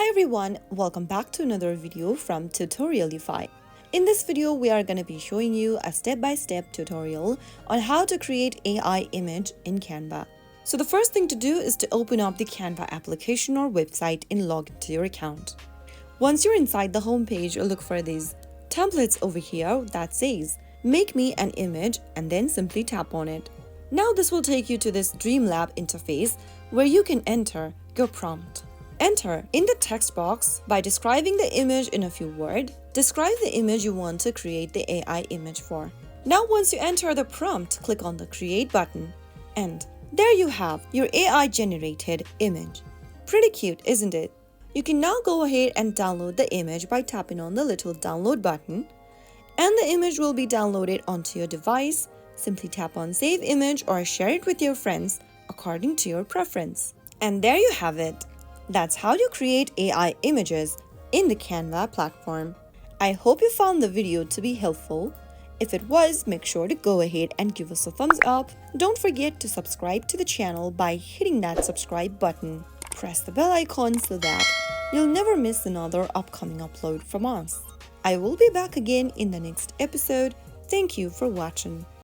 Hi everyone, welcome back to another video from Tutorialify. In this video, we are going to be showing you a step-by-step tutorial on how to create AI image in Canva. So the first thing to do is to open up the Canva application or website and log into your account. Once you're inside the home page, look for these templates over here that says make me an image and then simply tap on it. Now this will take you to this Dreamlab interface where you can enter your prompt. Enter in the text box by describing the image in a few words. Describe the image you want to create the AI image for. Now once you enter the prompt, click on the Create button. And there you have your AI generated image. Pretty cute, isn't it? You can now go ahead and download the image by tapping on the little download button. And the image will be downloaded onto your device. Simply tap on Save Image or share it with your friends according to your preference. And there you have it. That's how you create AI images in the Canva platform. I hope you found the video to be helpful. If it was, make sure to go ahead and give us a thumbs up. Don't forget to subscribe to the channel by hitting that subscribe button. Press the bell icon so that you'll never miss another upcoming upload from us. I will be back again in the next episode. Thank you for watching.